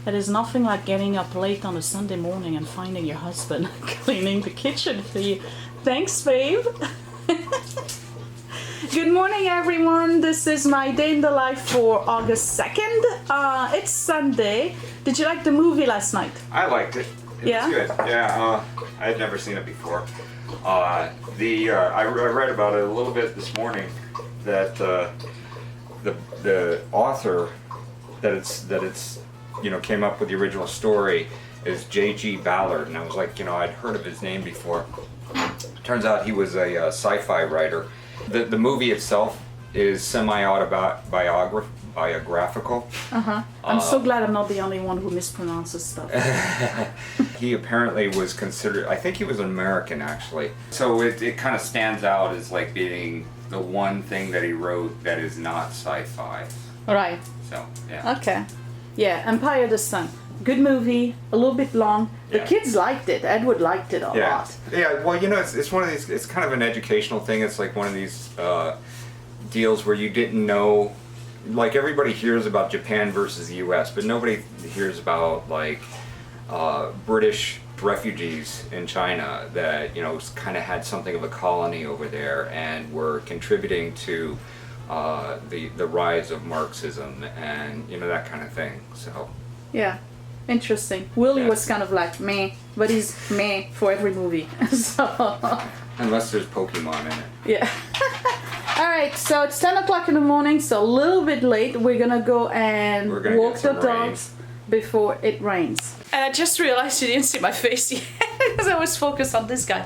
It is nothing like getting up late on a Sunday morning and finding your husband cleaning the kitchen for you. Thanks, babe. Good morning, everyone. This is my day in the life for August 2nd. It's Sunday. Did you like the movie last night? I liked it. It Yeah? was good. Yeah, I had never seen it before. I read about it a little bit this morning that the author that it's came up with the original story is J.G. Ballard, and I was like, I'd heard of his name before. Turns out he was a sci-fi writer. The movie itself is semi-autobiographical. I'm so glad I'm not the only one who mispronounces stuff. He apparently was considered, I think he was an American actually. So it kind of stands out as like being the one thing that he wrote that is not sci-fi. Right. So, yeah. Okay. Yeah, Empire of the Sun. Good movie, a little bit long. The kids liked it. Edward liked it a lot. Yeah, well, it's one of these, it's kind of an educational thing. It's like one of these deals where you didn't know, like everybody hears about Japan versus the US, but nobody hears about like British refugees in China that, kind of had something of a colony over there and were contributing to the rise of Marxism and, that kind of thing, so. Yeah. Interesting. Willie was kind of like meh, but he's meh for every movie. So unless there's Pokemon in it. yeah. All right, so it's 10 o'clock in the morning, so a little bit late. We're gonna go and walk the dogs before it rains. And I just realized you didn't see my face yet because I was focused on this guy.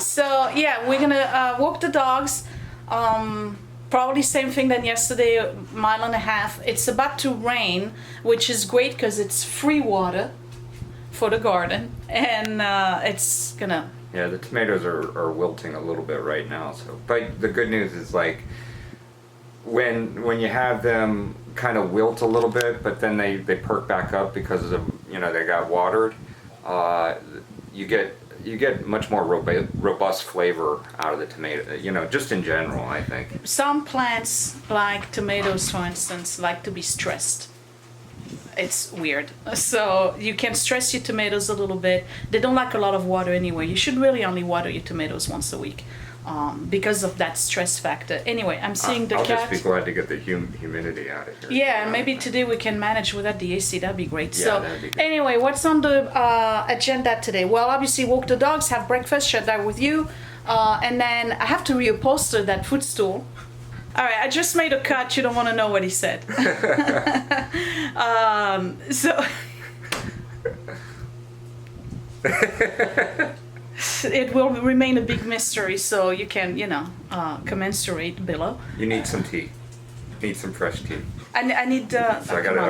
So yeah, we're gonna walk the dogs. Probably same thing than yesterday, a mile and a half. It's about to rain, which is great because it's free water for the garden, and it's gonna. Yeah, the tomatoes are wilting a little bit right now. So, but the good news is like when you have them kind of wilt a little bit, but then they perk back up because of they got watered. You get much more robust flavor out of the tomato, just in general, I think. Some plants, like tomatoes for instance, like to be stressed. It's weird. So you can stress your tomatoes a little bit. They don't like a lot of water anyway. You should really only water your tomatoes once a week because of that stress factor. Anyway, I'm seeing the cat. I'll just be glad to get the humidity out of here. Yeah, maybe today we can manage without the AC. That'd be great. Yeah, so that'd be good. Anyway, what's on the agenda today? Well, obviously walk the dogs, have breakfast, share that with you, and then I have to reupholster that footstool. All right, I just made a cut. You don't want to know what he said. So it will remain a big mystery, so you can, commensurate below. You need some tea. Need some fresh tea. I need. So I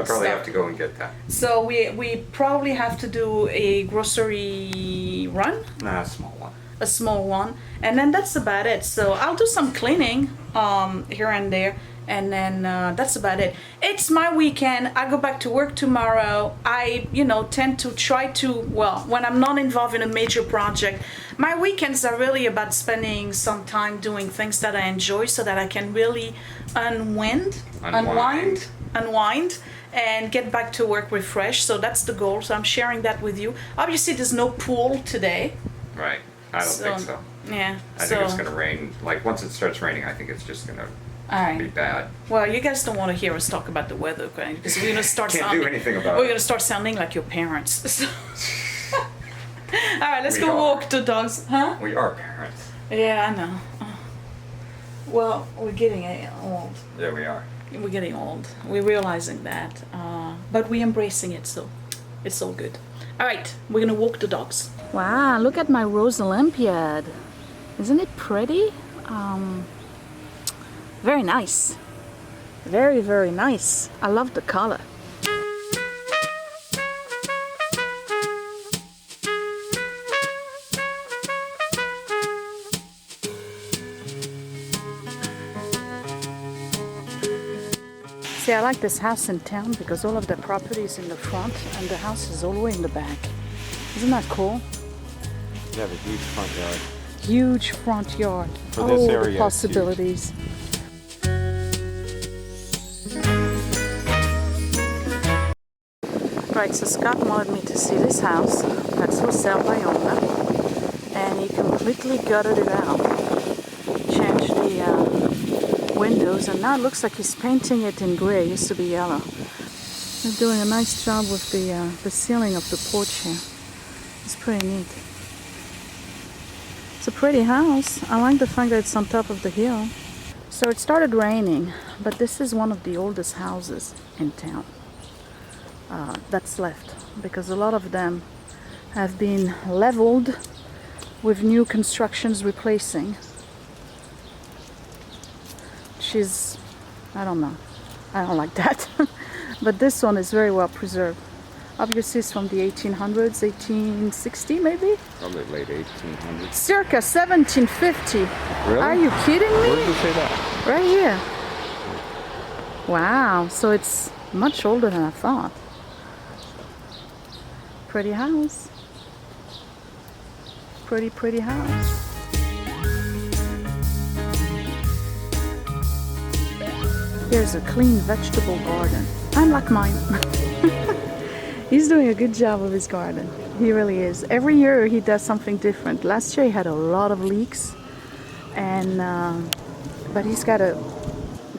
probably have to go and get that. So we probably have to do a grocery run. Nah, a small one. A small one, and then that's about it. So I'll do some cleaning here and there, and then that's about it. It's my weekend. I go back to work tomorrow. I tend to try to, when I'm not involved in a major project, my weekends are really about spending some time doing things that I enjoy so that I can really unwind and get back to work refreshed. So that's the goal. So I'm sharing that with you. Obviously there's no pool today. Right. I don't think so. Yeah. I think it's going to rain. Like, once it starts raining, I think it's just going to be bad. Well, you guys don't want to hear us talk about the weather, okay? Because we're going to start Can't do anything about it. We're going to start sounding like your parents. So. All right, let's go walk the dogs. Huh? We are parents. Yeah, I know. Well, we're getting old. Yeah, we are. We're getting old. We're realizing that. But we're embracing it, so it's all good. All right, we're going to walk the dogs. Wow, look at my Rose Olympiad. Isn't it pretty? Very nice. Very, very nice. I love the color. See, I like this house in town because all of the property is in the front and the house is all the way in the back. Isn't that cool? You have a huge front yard. Huge front yard. For this area, the possibilities. Alright, so Scott wanted me to see this house that's for sale by owner, and he completely gutted it out. Changed the windows, and now it looks like he's painting it in gray. It used to be yellow. They're doing a nice job with the ceiling of the porch here. It's pretty neat. It's a pretty house. I like the fact that it's on top of the hill. So it started raining, but this is one of the oldest houses in town that's left, because a lot of them have been leveled with new constructions replacing. I don't know, I don't like that. But this one is very well preserved. Obviously it's from the 1800s, 1860 maybe? Probably late 1800s. Circa 1750. Really? Are you kidding me? Where did you say that? Right here. Wow, so it's much older than I thought. Pretty house. Pretty house. Here's a clean vegetable garden. Unlike mine. He's doing a good job of his garden. He really is. Every year he does something different. Last year he had a lot of leeks, and but he's got a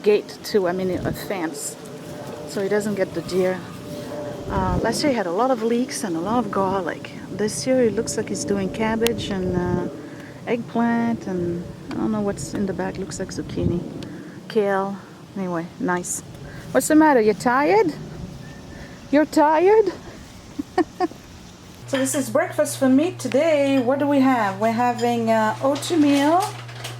gate too. I mean a fence, so he doesn't get the deer. Last year he had a lot of leeks and a lot of garlic. This year it looks like he's doing cabbage and eggplant, and I don't know what's in the back. Looks like zucchini, kale. Anyway, nice. What's the matter? You tired? You're tired? So this is breakfast for me today. What do we have? We're having oatmeal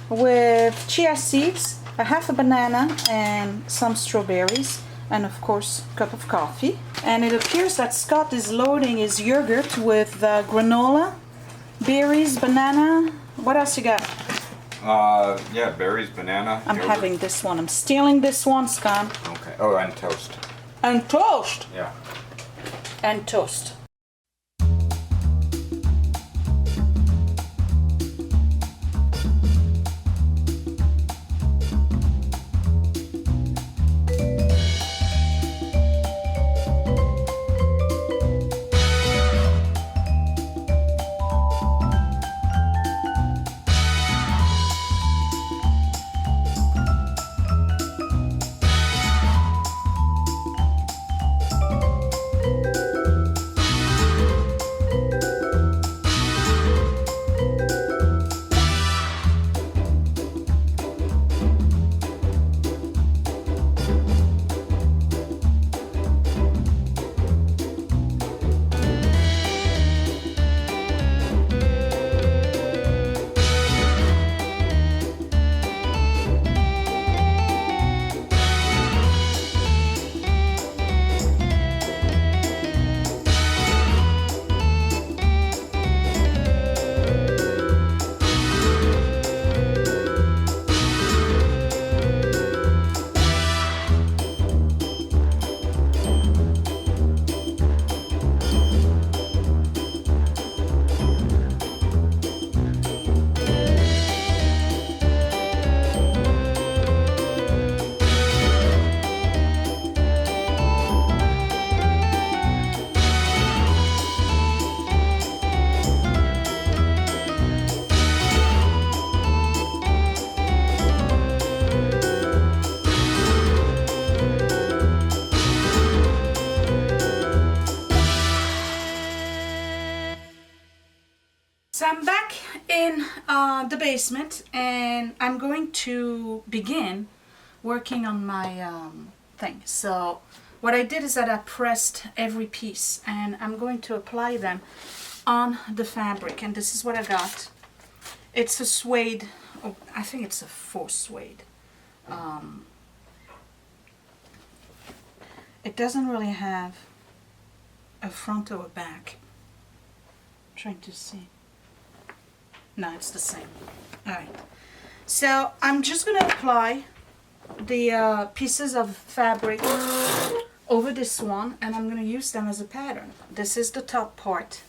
with chia seeds, a half a banana, and some strawberries, and of course a cup of coffee. And it appears that Scott is loading his yogurt with granola, berries, banana. What else you got? Yeah, berries, banana. I'm yogurt. having this one. I'm stealing this one, Scott. Okay. Oh, and toast. And toast. Yeah. And toast. So I'm back in the basement, and I'm going to begin working on my thing. So what I did is that I pressed every piece, and I'm going to apply them on the fabric. And this is what I got. It's a suede, oh, I think it's a faux suede. It doesn't really have a front or a back. I'm trying to see. No, it's the same. Alright. So I'm just going to apply the pieces of fabric over this one, and I'm going to use them as a pattern. This is the top part,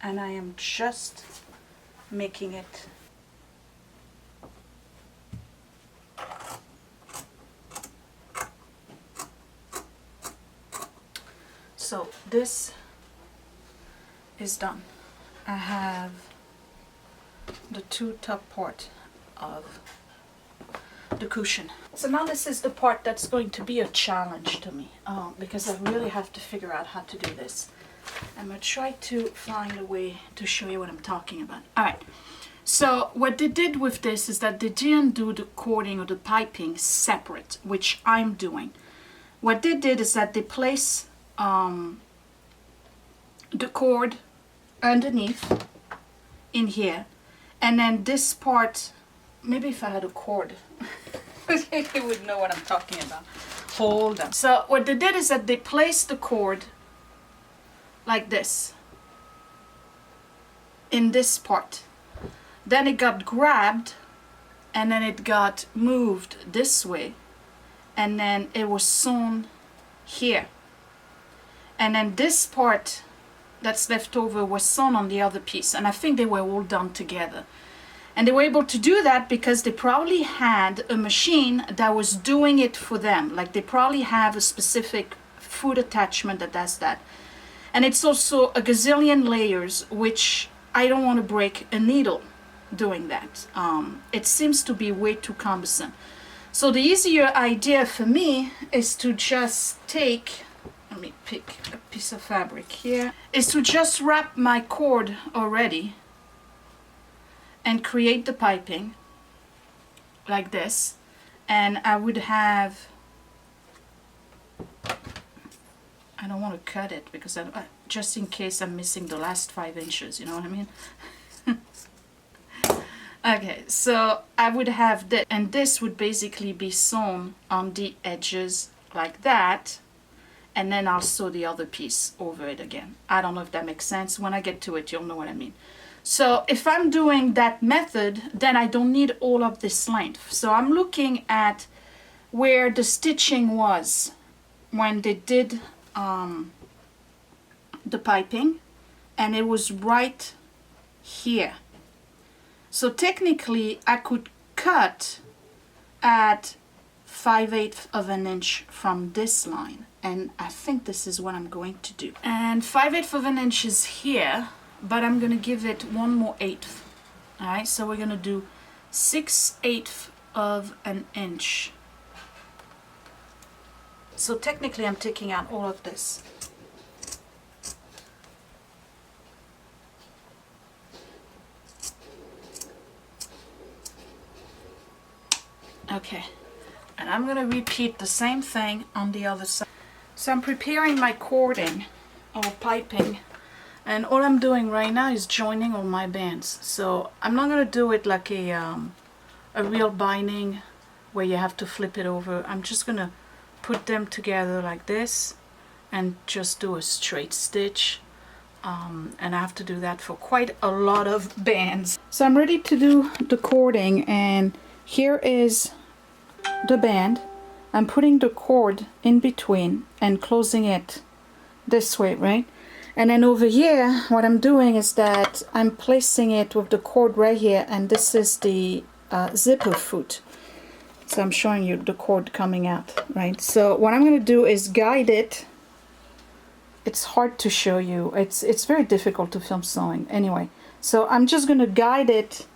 and I am just making it So this is done. I have the two top part of the cushion. So now this is the part that's going to be a challenge to me because I really have to figure out how to do this. I'm going to try to find a way to show you what I'm talking about. Alright, so what they did with this is that they didn't do the cording or the piping separate, which I'm doing. What they did is that they place the cord underneath in here, and then this part, maybe if I had a cord you would know what I'm talking about. Hold on. So what they did is that they placed the cord like this in this part, then it got grabbed and then it got moved this way, and then it was sewn here, and then this part that's left over was sewn on the other piece, and I think they were all done together. And they were able to do that because they probably had a machine that was doing it for them. Like they probably have a specific foot attachment that does that. And it's also a gazillion layers, which I don't want to break a needle doing that. It seems to be way too cumbersome. So the easier idea for me is to just take, let me pick a piece of fabric here, is to just wrap my cord already and create the piping like this, and I would have, I don't want to cut it because just in case I'm missing the last 5 inches, you know what I mean? Okay, so I would have this, and this would basically be sewn on the edges like that, and then I'll sew the other piece over it again. I don't know if that makes sense. When I get to it, you'll know what I mean. So if I'm doing that method, then I don't need all of this length. So I'm looking at where the stitching was when they did the piping, and it was right here. So technically I could cut at 5/8 of an inch from this line, and I think this is what I'm going to do. And 5/8 of an inch is here, but I'm gonna give it 1 more eighth. All right, so we're gonna do 6/8 of an inch. So technically I'm taking out all of this. Okay, and I'm gonna repeat the same thing on the other side. So I'm preparing my cording or piping, and all I'm doing right now is joining all my bands. So I'm not gonna do it like a real binding where you have to flip it over. I'm just gonna put them together like this and just do a straight stitch. And I have to do that for quite a lot of bands. So I'm ready to do the cording, and here is the band. I'm putting the cord in between and closing it this way, right? And then over here, what I'm doing is that I'm placing it with the cord right here, and this is the zipper foot. So I'm showing you the cord coming out, right? So what I'm going to do is guide it. It's hard to show you. It's very difficult to film sewing. Anyway, so I'm just going to guide it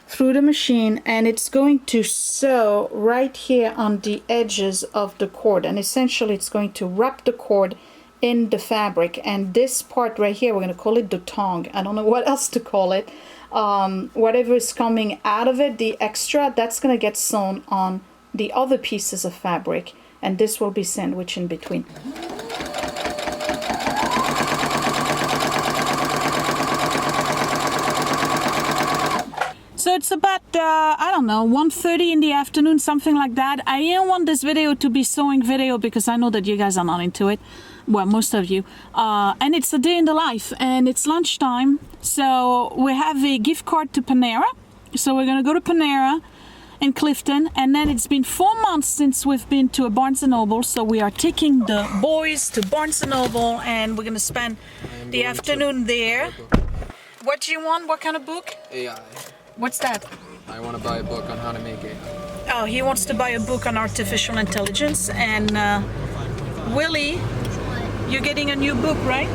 through the machine, and it's going to sew right here on the edges of the cord, and essentially it's going to wrap the cord in the fabric. And this part right here, we're going to call it the tongue. I don't know what else to call it. Whatever is coming out of it, the extra, that's going to get sewn on the other pieces of fabric, and this will be sandwiched in between. So it's about, I don't know, 1:30 in the afternoon, something like that. I didn't want this video to be sewing video because I know that you guys are not into it. Well, most of you. And it's a day in the life, and it's lunchtime. So we have a gift card to Panera. So we're going to go to Panera in Clifton. And then it's been 4 months since we've been to a Barnes & Noble. So we are taking the boys to Barnes & Noble, and we're going to spend the afternoon there. What do you want? What kind of book? AI. What's that? I want to buy a book on how to make AI. Oh, he wants to buy a book on artificial intelligence, and Willie You're getting a new book, right?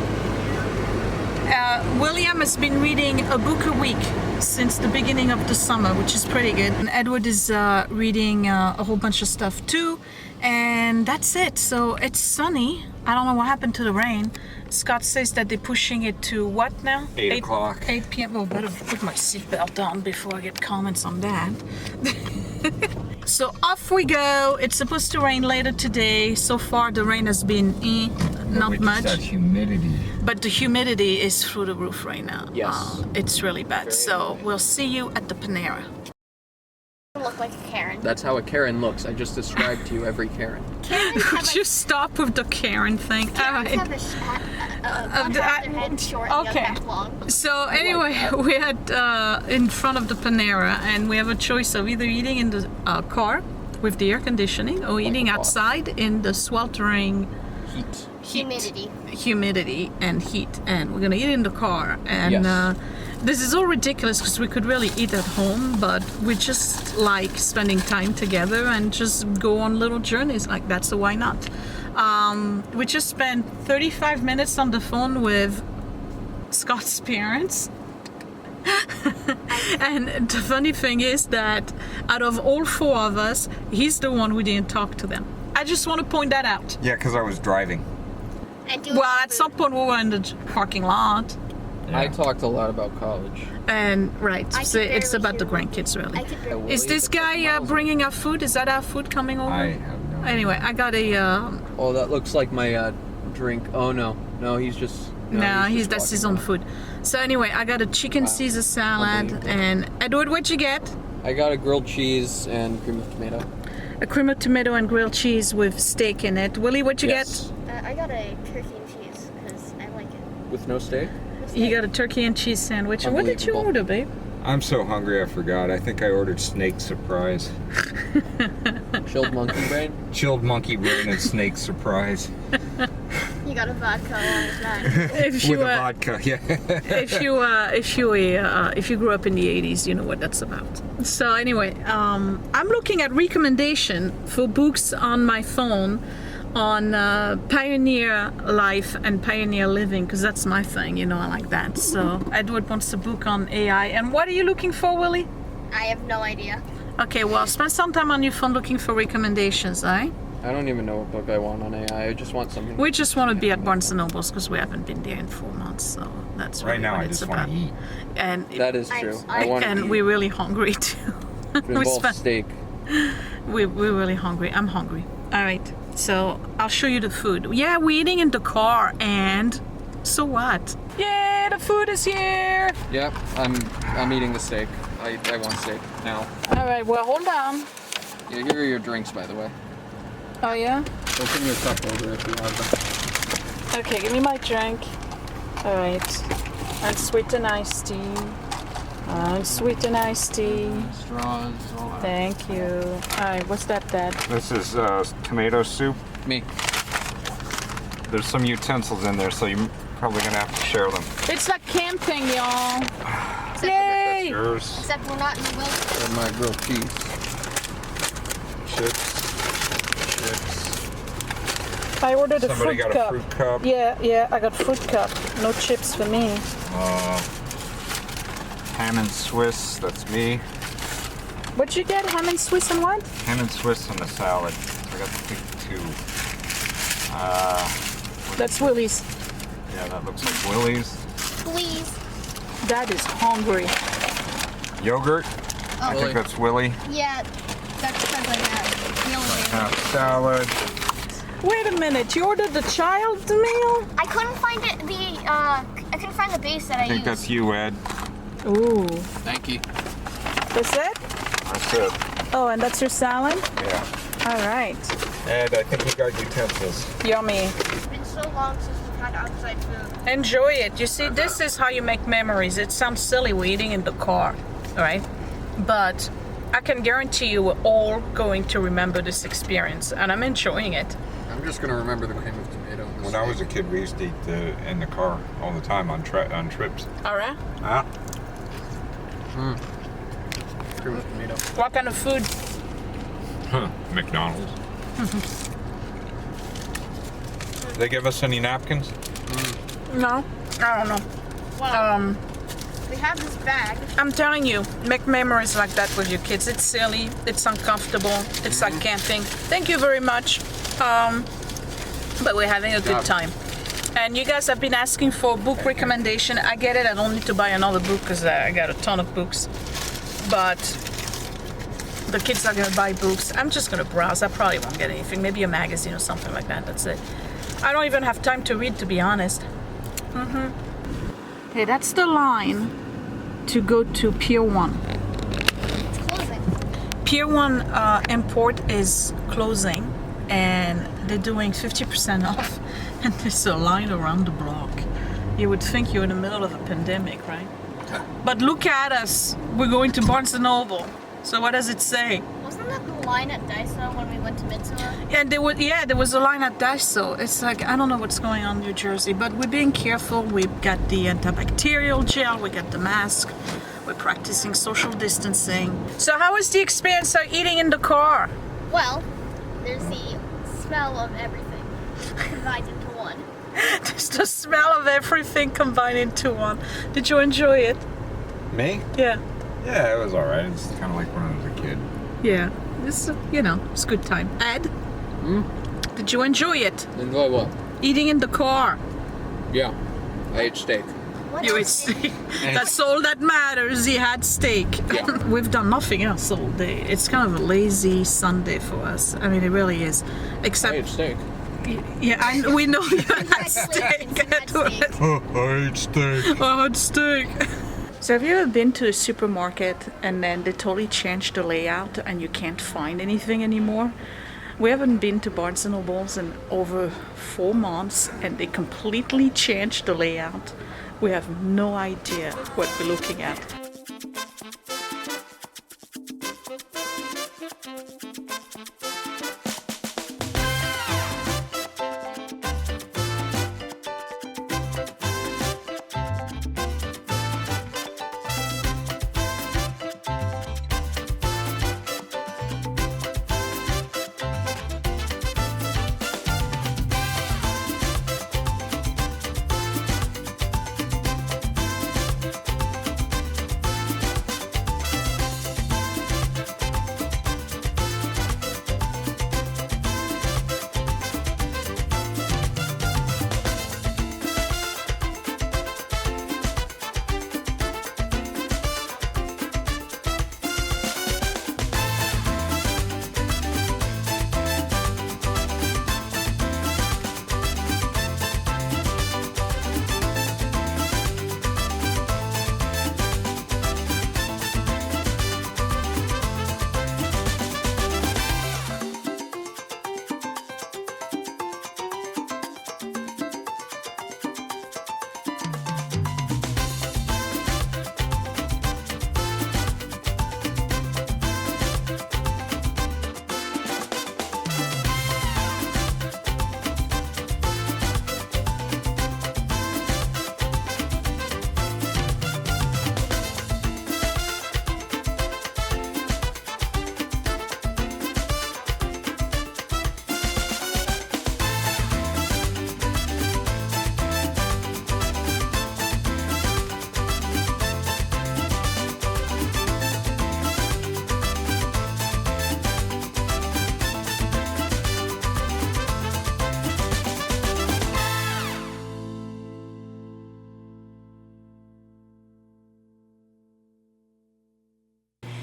William has been reading a book a week since the beginning of the summer, which is pretty good. And Edward is reading a whole bunch of stuff too. And that's it. So it's sunny. I don't know what happened to the rain. Scott says that they're pushing it to what now? 8 o'clock. 8 p.m. Well, better put my seatbelt on before I get comments on that. So off we go. It's supposed to rain later today. So far the rain has been not much. That humidity. But the humidity is through the roof right now. Yes. It's really bad. So we'll see you at the Panera. Look like a Karen. That's how a Karen looks. I just described to you every Karen. Karens have Would you stop with the Karen thing? Karens Alright. have one half their head short and the other half long. So anyway, we're at in front of the Panera, and we have a choice of either eating in the car with the air conditioning or eating outside in the sweltering Heat. humidity and heat. And we're gonna eat in the car. And Yes. this is all ridiculous because we could really eat at home, but we just like spending time together and just go on little journeys like that. So why not? We just spent 35 minutes on the phone with Scott's parents. And the funny thing is that out of all 4 of us, he's the one who didn't talk to them. I just want to point that out. Yeah, because I was driving. Well, at some point we were in the parking lot. Yeah. I talked a lot about college. And right, I so could it's barely about the hear you. grandkids really. I could barely. Is this guy bringing our food? Is that our food coming over? I have no idea. Anyway, I got a. Oh, that looks like my drink. Oh no, he's just. He's just that's his own walking food. So anyway, I got a chicken Caesar salad. Unbelievable. And Edward, what'd you get? around. I got a grilled cheese and cream of tomato. A cream of tomato and grilled cheese with steak in it. Willie, what'd you Yes. I got a turkey and cheese because I like it. With no steak? get? You got a turkey and cheese sandwich. And what did you order, babe? I'm so hungry I forgot. I think I ordered snake surprise. Chilled monkey brain? Chilled monkey brain and snake surprise. You got a vodka along with that. If you With a vodka, yeah. if you grew up in the 80s, you know what that's about. So anyway, I'm looking at recommendation for books on my phone on Pioneer Life and Pioneer Living, because that's my thing, you know, I like that. So Edward wants a book on AI. And what are you looking for, Willie? I have no idea. Okay, well, spend some time on your phone looking for recommendations, eh? I don't even know what book I want on AI. I just want something. We just want to be at Barnes & Noble's because we haven't been there in 4 months, so that's really Right now what I it's just about. want to eat. And That is true. I want to and eat. we're really hungry too. It we involves spent- steak. we're really hungry. I'm hungry. All right, so I'll show you the food. Yeah, we're eating in the car, and so what? Yeah, the food is here. Yep, I'm eating the steak. I want steak now. All right, well, hold on. Yeah, here are your drinks, by the way. Oh yeah? Open your cup over if you have them. Okay, give me my drink. All right, and sweet and iced tea. And sweet and iced tea. Straws, all that. Thank you. All right, what's that, Dad? This is tomato soup. Me. There's some utensils in there, so you're probably going to have to share them. It's like camping, y'all. Except, Yay! Yours. except we're not in the wilderness. And my grilled cheese. Chips. I ordered a Somebody fruit got cup. a fruit cup. Yeah, I got fruit cup. No chips for me. Ham and Swiss, that's me. What'd you get? Ham and Swiss and what? Ham and Swiss on the salad. So I got to pick 2. That's Willie's. Yeah, that looks like Willie's. Please. Dad is hungry. Yogurt. I Willie. think that's Willie. Yeah, that's because I had the only Half salad. Wait a minute, you ordered the child meal? I couldn't find it. I couldn't find the base that I I think used. that's you, Ed. Ooh. Thank you. That's it? That's it. Oh, and that's your salad? Yeah. All right. Ed, I think we got utensils. Yummy. It's been so long since we've had outside food. Enjoy it. You see, this is how you make memories. It sounds silly, we're eating in the car, all right? But I can guarantee you we're all going to remember this experience, and I'm enjoying it. I'm just gonna remember the cream of tomato. and the When I was a steak. kid, we used to eat in the car all the time on trips. All right? Huh? Cream of tomato. What kind of food? Huh. McDonald's. They give us any napkins? No, I don't know. Well, we have this bag. I'm telling you, make memories like that with your kids. It's silly, it's uncomfortable, it's like camping. Thank you very much. But we're having a good time. And you guys have been asking for book recommendation. I get it, I don't need to buy another book because I got a ton of books. But the kids are gonna buy books. I'm just gonna browse. I probably won't get anything. Maybe a magazine or something like that, that's it. I don't even have time to read, to be honest. Okay, that's the line to go to Pier 1. It's closing. Pier 1 import is closing and they're doing 50% off and there's a line around the block. You would think you're in the middle of a pandemic, right? But look at us. We're going to Barnes & Noble. So what does it say? Wasn't that the line at Daiso when we went to Midsummer? And there was a line at Daiso. It's like, I don't know what's going on in New Jersey, but we're being careful. We've got the antibacterial gel, we got the mask, we're practicing social distancing. So how was the experience of eating in the car? Well, there's the smell of everything combined into one. There's the smell of everything combined into one. Did you enjoy it? Me? Yeah. Yeah, it was alright. It's kind of like when I was a kid. Yeah. It's a good time. Ed? Did you enjoy it? Enjoy what? Eating in the car. Yeah. I ate steak. What You ate else? steak. That's all that matters. He had steak. Yeah. We've done nothing else all day. It's kind of a lazy Sunday for us. I mean, it really is. I Except, ate steak. yeah, we know you had Congratulations, steak. you had steak. I ate steak. I had steak. So have you ever been to a supermarket and then they totally changed the layout and you can't find anything anymore? We haven't been to Barnes & Nobles in over 4 months and they completely changed the layout. We have no idea what we're looking at.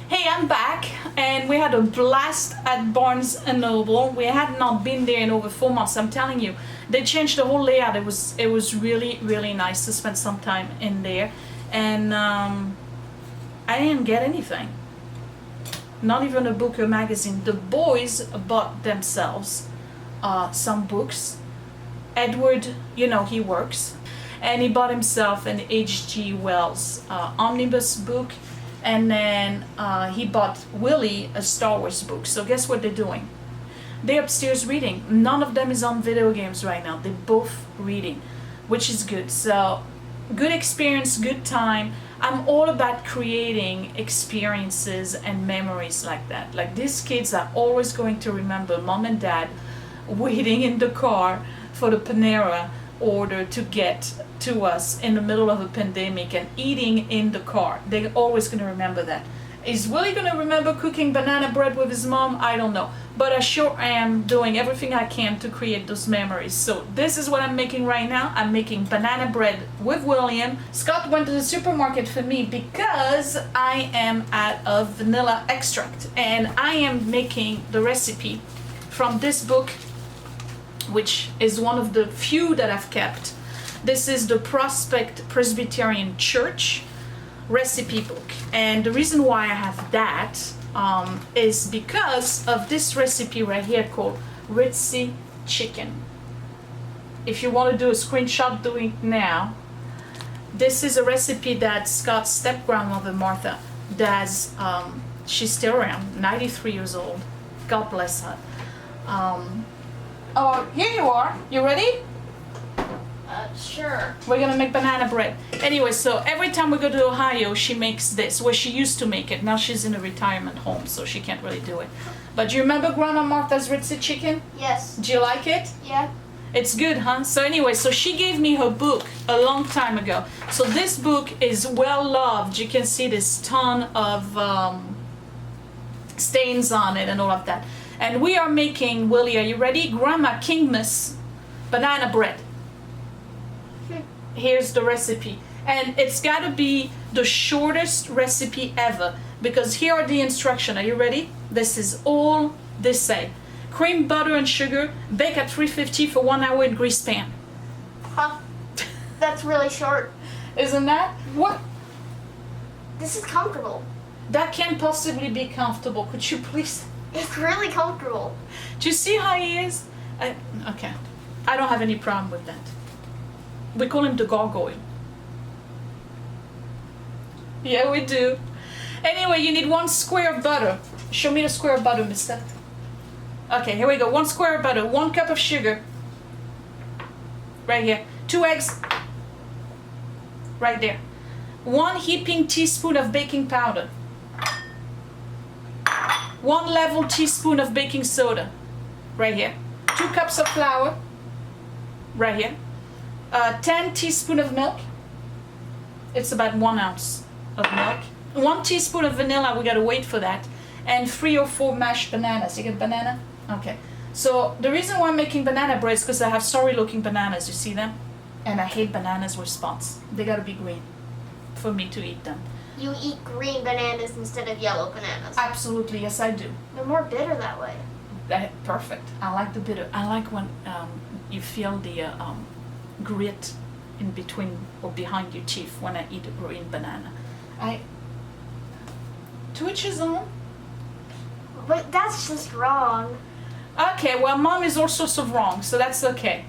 Hey, I'm back and we had a blast at Barnes & Noble. We had not been there in over 4 months, I'm telling you. They changed the whole layout. It was really, really nice to spend some time in there. And I didn't get anything. Not even a book or magazine. The boys bought themselves some books. Edward, he works. And he bought himself an H.G. Wells omnibus book. And then he bought Willie a Star Wars book. So guess what they're doing? They're upstairs reading. None of them is on video games right now. They're both reading, which is good. So good experience, good time. I'm all about creating experiences and memories like that. Like these kids are always going to remember mom and dad waiting in the car for the Panera order to get to us in the middle of a pandemic and eating in the car. They're always going to remember that. Is Willie going to remember cooking banana bread with his mom? I don't know. But I sure am doing everything I can to create those memories. So this is what I'm making right now. I'm making banana bread with William. Scott went to the supermarket for me because I am out of vanilla extract. And I am making the recipe from this book, which is one of the few that I've kept. This is the Prospect Presbyterian Church recipe book. And the reason why I have that is because of this recipe right here called Ritzy Chicken. If you want to do a screenshot, do it now. This is a recipe that Scott's step-grandmother Martha does. She's still around, 93 years old. God bless her. Oh, here you are. You ready? Sure. We're gonna make banana bread. Anyway, so every time we go to Ohio, she makes this. Well, she used to make it. Now she's in a retirement home, so she can't really do it. But do you remember Grandma Martha's Ritzy chicken? Yes. Do you like it? Yeah. It's good, huh? So anyway, so she gave me her book a long time ago. So this book is well loved. You can see this ton of stains on it and all of that. And we are making, Willie, are you ready? Grandma Kingmas banana bread. Here's the recipe. And it's got to be the shortest recipe ever, because here are the instructions. Are you ready? This is all they say. Cream, butter, and sugar. Bake at 350 for 1 hour in grease pan. Huh? That's really short. Isn't that? What? This is comfortable. That can't possibly be comfortable. Could you please? It's really comfortable. Do you see how he is? Okay. I don't have any problem with that. We call him the gargoyle. Yeah, we do. Anyway, you need 1 square of butter. Show me the square of butter, mister. Okay, here we go. 1 square of butter, 1 cup of sugar. Right here. 2 eggs. Right there. 1 heaping teaspoon of baking powder. 1 level teaspoon of baking soda. Right here. 2 cups of flour. Right here. 10 teaspoons of milk. It's about 1 ounce of milk. 1 teaspoon of vanilla, we gotta wait for that. And 3 or 4 mashed bananas. You get banana? Okay. So the reason why I'm making banana bread is because I have sorry looking bananas, you see them? And I hate bananas with spots. They gotta be green for me to eat them. You eat green bananas instead of yellow bananas. Absolutely, yes I do. They're more bitter that way. Perfect. I like the bitter. I like when you feel the grit in between or behind your teeth when I eat a green banana. To each his own. But that's just wrong. Okay, well, Mom is all sorts of wrong, so that's okay.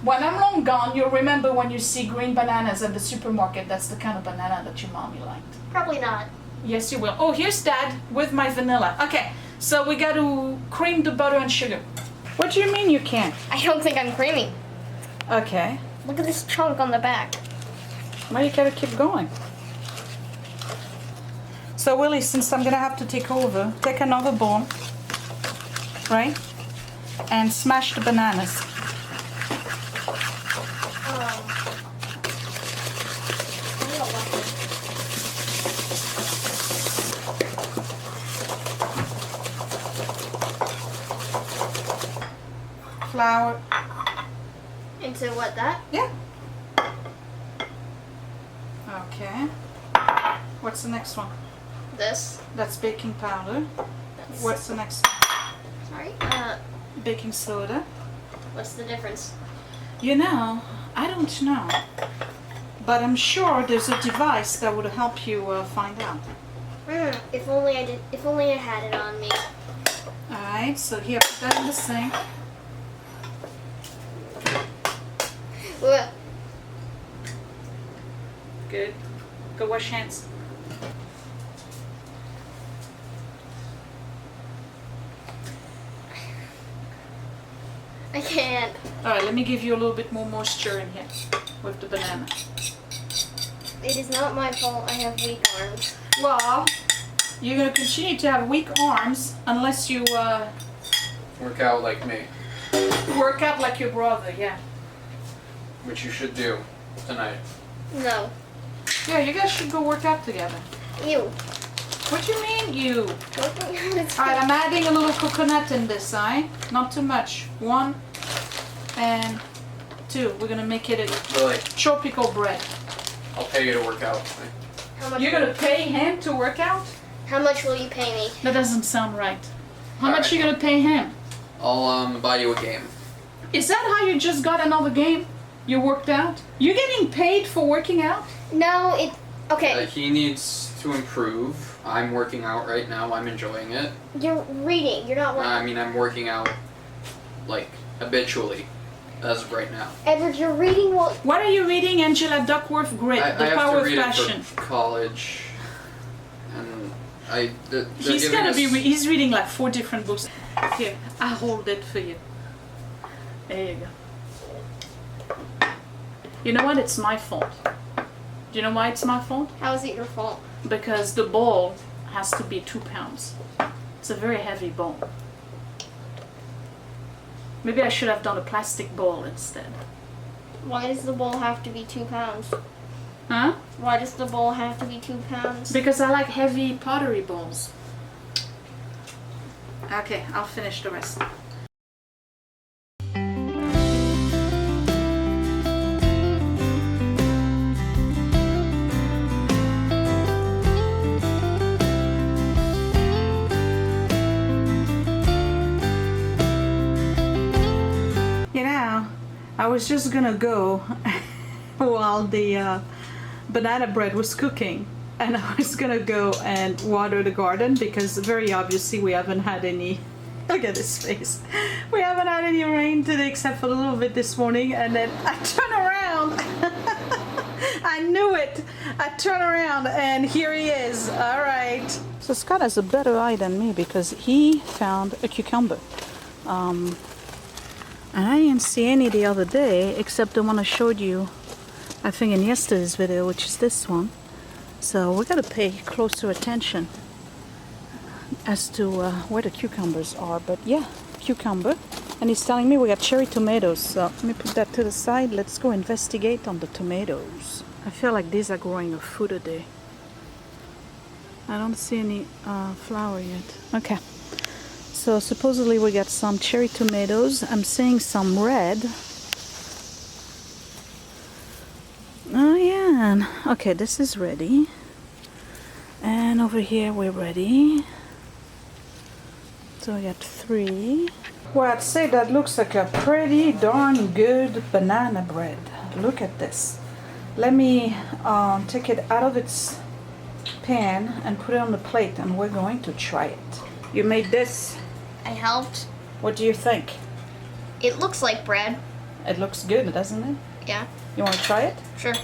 When I'm long gone, you'll remember when you see green bananas at the supermarket, that's the kind of banana that your mommy liked. Probably not. Yes, you will. Oh, here's Dad with my vanilla. Okay, so we got to cream the butter and sugar. What do you mean you can't? I don't think I'm creamy. Okay. Look at this chunk on the back. Well, you gotta keep going. So, Willie, since I'm gonna have to take over, take another bowl, right? And smash the bananas. Flour. Into what, that? Yeah. Okay. What's the next one? This. That's baking powder. That's What's the next one? Sorry? Baking soda. What's the difference? You know, I don't know. But I'm sure there's a device that would help you find out. If only I had it on me. Alright, so here, put that in the sink. Ugh. Good. Go wash hands. I can't. Alright, let me give you a little bit more moisture in here with the banana. It is not my fault I have weak arms. Well, you're going to continue to have weak arms unless you Work out like me. Work out like your brother, yeah. Which you should do tonight. No. Yeah, you guys should go work out together. Ew. What do you mean, you? It's Alright, I'm adding a little coconut in this, not too much. 1 and 2. We're gonna make it a Really, tropical bread. I'll pay you to work out with me. How much You're gonna pay him to work out? How much will you pay me? That doesn't sound right. How Alright. much you gonna pay him? I'll buy you a game. Is that how you just got another game? You worked out? You're getting paid for working out? No, it. Okay. He needs to improve. I'm working out right now. I'm enjoying it. You're reading. You're not working. I mean, I'm working out like habitually as of right now. Edward, you're reading what? What are you reading, Angela Duckworth Grit, I The have Power to of read Passion? it for college, and they're He's giving gonna us- be. He's reading like 4 different books. Here, I hold it for you. There you go. You know what? It's my fault. Do you know why it's my fault? How is it your fault? Because the ball has to be 2 pounds. It's a very heavy ball. Maybe I should have done a plastic ball instead. Why does the bowl have to be 2 pounds? Huh? Why does the bowl have to be 2 pounds? Because I like heavy pottery balls. Okay, I'll finish the rest. You know, I was just gonna go while the banana bread was cooking, and I was gonna go and water the garden because very obviously we haven't had any. Look at his face. We haven't had any rain today except for a little bit this morning, and then I turn around. I knew it. I turn around and here he is. All right. So Scott has a better eye than me because he found a cucumber. And I didn't see any the other day except the one I showed you, I think in yesterday's video, which is this one. So we gotta pay closer attention as to where the cucumbers are. But yeah, cucumber. And he's telling me we got cherry tomatoes. So let me put that to the side. Let's go investigate on the tomatoes. I feel like these are growing a foot a day. I don't see any flower yet. Okay. So supposedly we got some cherry tomatoes. I'm seeing some red. Oh yeah. Okay, this is ready. And over here we're ready. So we got 3. Well, I'd say that looks like a pretty darn good banana bread. Look at this. Let me take it out of its pan and put it on the plate, and we're going to try it. You made this. I helped. What do you think? It looks like bread. It looks good, doesn't it? Yeah. You want to try it? Sure.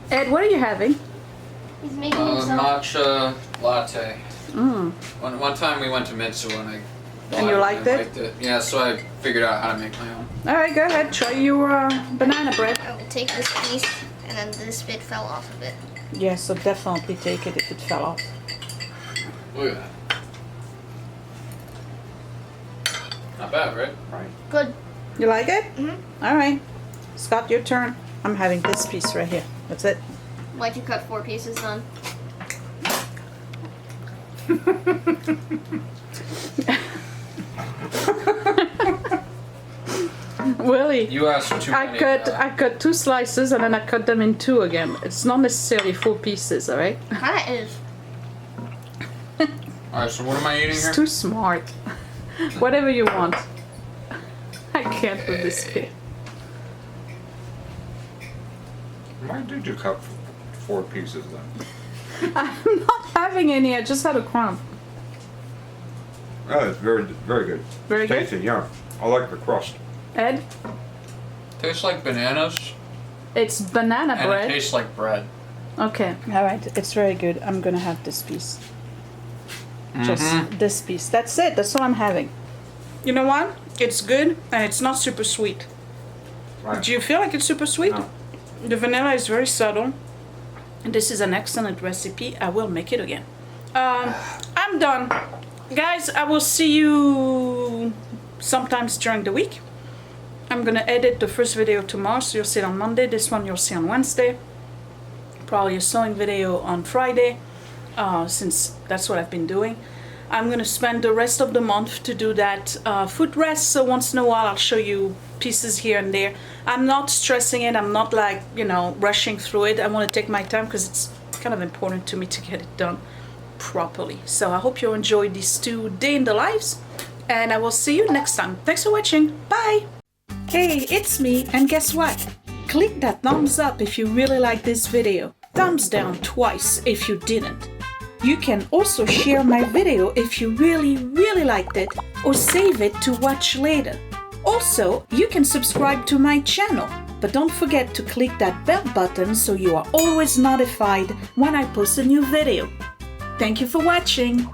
Ed, what are you having? He's making himself. Matcha latte. Mm. One time we went to Mitsu and I. And you liked it? Liked it. Yeah, so I figured out how to make my own. All right, go ahead. Try your banana bread. I will take this piece, and then this bit fell off of it. Yeah, so definitely take it if it fell off. Look at that. Not bad, right? Right. Good. You like it? Mm-hmm. All right. Scott, your turn. I'm having this piece right here. That's it. Why'd you cut 4 pieces then? Willie, You asked for too many. I cut 2 slices and then I cut them in 2 again. It's not necessarily 4 pieces, all right? Kinda is. Alright, so what am I eating It's here? too smart. Whatever you want. I can't with this kid. Why did you cut 4 pieces then? I'm not having any. I just had a crumb. Oh, it's very, very good. Very good? Tasty, yeah. I like the crust. Ed, Tastes like bananas it's banana and bread. it tastes like bread. Okay, all right. It's very good. I'm gonna have this piece. Just this piece. That's it. That's all I'm having. You know what? It's good and it's not super sweet. Right. Do you feel like it's super sweet? No. The vanilla is very subtle. and this is an excellent recipe. I will make it again. I'm done. Guys, I will see you sometimes during the week. I'm gonna edit the first video tomorrow, so you'll see it on Monday. This one you'll see on Wednesday. Probably a sewing video on Friday, since that's what I've been doing. I'm gonna spend the rest of the month to do that footrest, so once in a while I'll show you pieces here and there. I'm not stressing it, I'm not like, you know, rushing through it. I wanna take my time because it's kind of important to me to get it done properly. So I hope you enjoyed these 2 day in the lives, and I will see you next time. Thanks for watching, bye! Hey, it's me, and guess what? Click that thumbs up if you really like this video. Thumbs down twice if you didn't. You can also share my video if you really liked it, or save it to watch later. Also, you can subscribe to my channel, but don't forget to click that bell button so you are always notified when I post a new video. Thank you for watching.